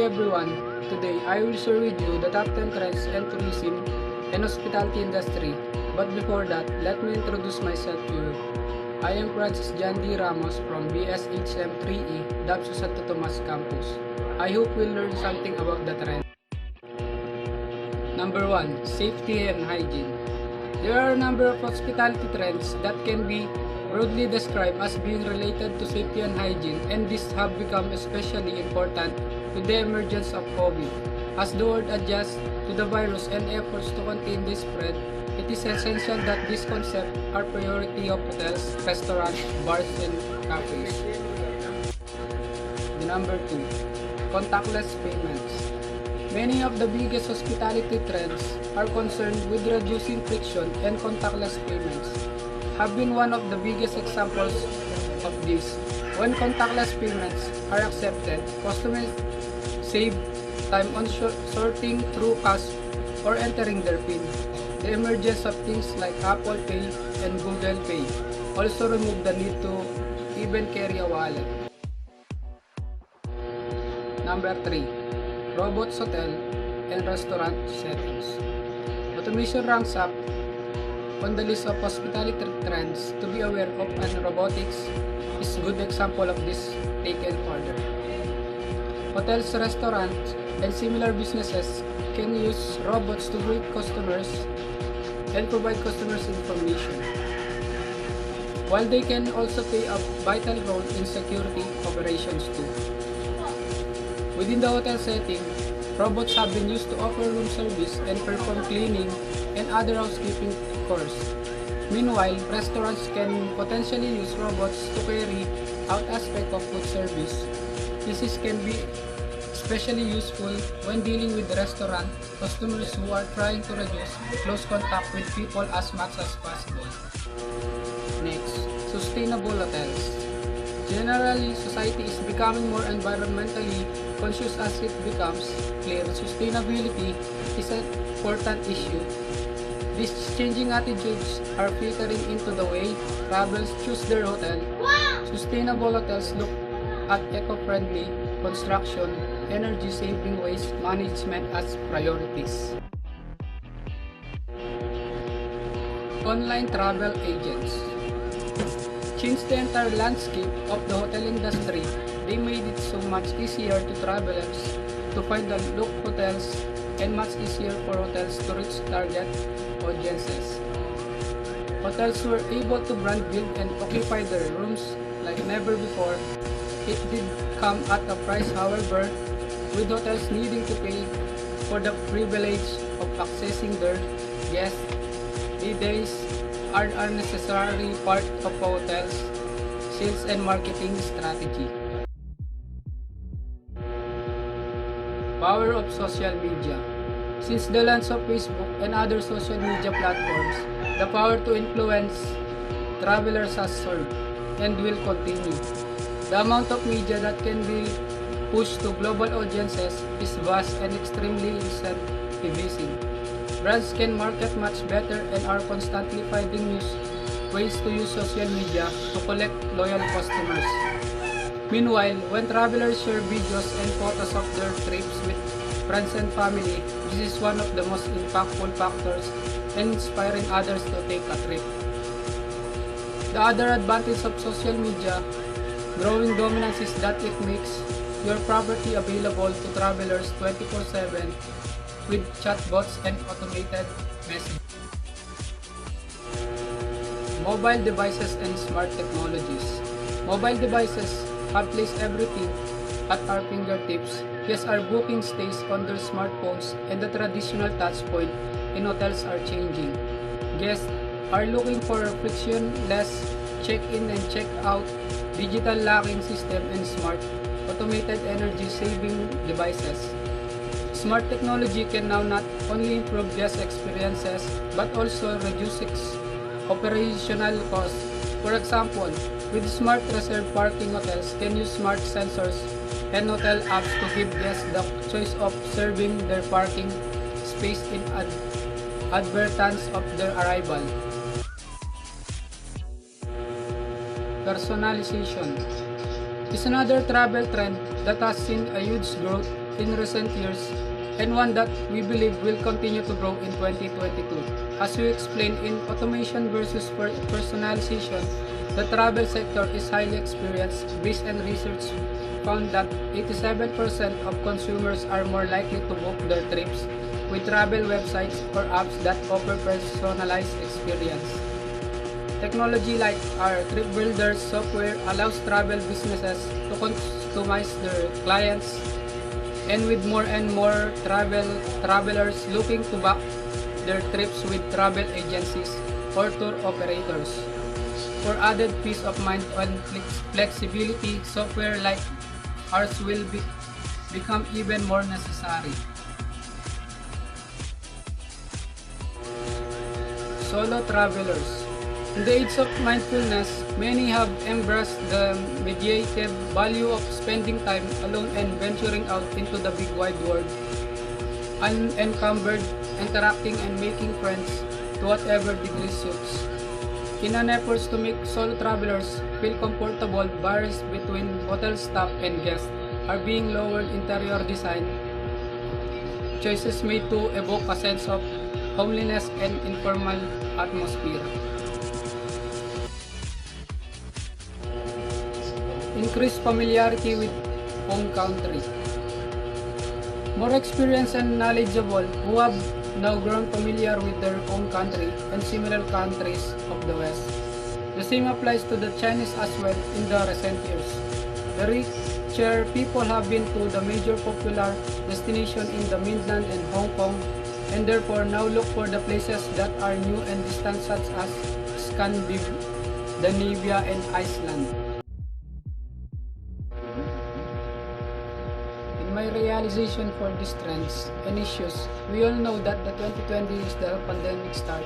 everyone, today I will share with you the top 10 trends in tourism and hospitality industry. But before that, let me introduce myself to you. I am Francis Jan D. Ramos from BSHM 3E, Dabso Santo Tomas Campus. I hope we'll learn something about the trend. Number 1. Safety and hygiene. There are a number of hospitality trends that can be broadly described as being related to safety and hygiene, and these have become especially important with the emergence of COVID. As the world adjusts to the virus and efforts to contain the spread, it is essential that these concepts are priority of hotels, restaurants, bars, and cafes. Number 2. Contactless payments. Many of the biggest hospitality trends are concerned with reducing friction, and contactless payments have been one of the biggest examples of this. When contactless payments are accepted, customers save time on sorting through cash or entering their PIN. The emergence of things like Apple Pay and Google Pay also remove the need to even carry a wallet. Number 3. Robots hotel and restaurant settings. Automation ranks up on the list of hospitality trends to be aware of, and robotics is a good example of this taken further. Hotels, restaurants, and similar businesses can use robots to greet customers and provide customers information, while they can also play a vital role in security operations too. Within the hotel setting, robots have been used to offer room service and perform cleaning and other housekeeping chores. Meanwhile, restaurants can potentially use robots to carry out aspects of food service. This can be especially useful when dealing with restaurant customers who are trying to reduce close contact with people as much as possible. Next, sustainable hotels. Generally, society is becoming more environmentally conscious as it becomes clear sustainability is an important issue. These changing attitudes are filtering into the way travelers choose their hotel. Sustainable hotels look at eco-friendly construction, energy-saving waste management as priorities. Online travel agents changed the entire landscape of the hotel industry. They made it so much easier to travelers to find the look hotels and much easier for hotels to reach target audiences. Hotels were able to brand build and occupy their rooms like never before. It did come at a price, however, with hotels needing to pay for the privilege of accessing their guests. These days are a necessary part of a hotel's sales and marketing strategy. Power of social media. Since the launch of Facebook and other social media platforms, the power to influence travelers has surged and will continue. The amount of media that can be pushed to global audiences is vast and extremely incentivizing. Brands can market much better and are constantly finding new ways to use social media to collect loyal customers. Meanwhile, when travelers share videos and photos of their trips with friends and family, this is one of the most impactful factors in inspiring others to take a trip. The other advantage of social media growing dominance is that it makes your property available to travelers 24/7 with chatbots and automated messaging. Mobile devices and smart technologies. Mobile devices have placed everything at our fingertips. Guests are booking stays on their smartphones, and the traditional touchpoint in hotels are changing. Guests are looking for a frictionless check-in and check-out, digital locking system, and smart automated energy-saving devices. Smart technology can now not only improve guest experiences but also reduce operational costs. For example, with smart reserve parking, hotels can use smart sensors and hotel apps to give guests the choice of reserving their parking space in advance of their arrival. Personalization is another travel trend that has seen a huge growth in recent years and one that we believe will continue to grow in 2022. As we explained in automation versus personalization, the travel sector is highly experienced. Based on research found that 87% of consumers are more likely to book their trips with travel websites or apps that offer personalized experience. Technology like our Trip Builder software allows travel businesses to customize their clients, and with more and more travelers looking to book their trips with travel agencies or tour operators. For added peace of mind and flexibility, software like ours will become even more necessary. Solo travelers. In the age of mindfulness, many have embraced the mediated value of spending time alone and venturing out into the big wide world, unencumbered, interacting and making friends to whatever degree suits. In an effort to make solo travelers feel comfortable, barriers between hotel staff and guests are being lowered. Interior design choices made to evoke a sense of homeliness and informal atmosphere. Increased familiarity with home country. More experienced and knowledgeable who have now grown familiar with their own country and similar countries of the West. The same applies to the Chinese as well in the recent years. The richer people have been to the major popular destination in the mainland and Hong Kong, and therefore now look for the places that are new and distant such as Scandinavia and Iceland. In my realization for these trends and issues, we all know that the 2020 is the pandemic start,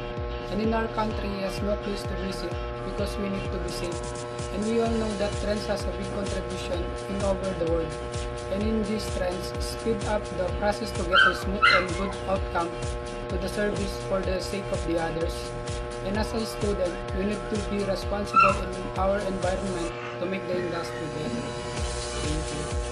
and in our country has no place to visit because we need to be safe. And we all know that trends has a big contribution in over the world. And in these trends, speed up the process to get a smooth and good outcome to the service for the sake of the others. And as a student, we need to be responsible in our environment to make the industry better. Thank you.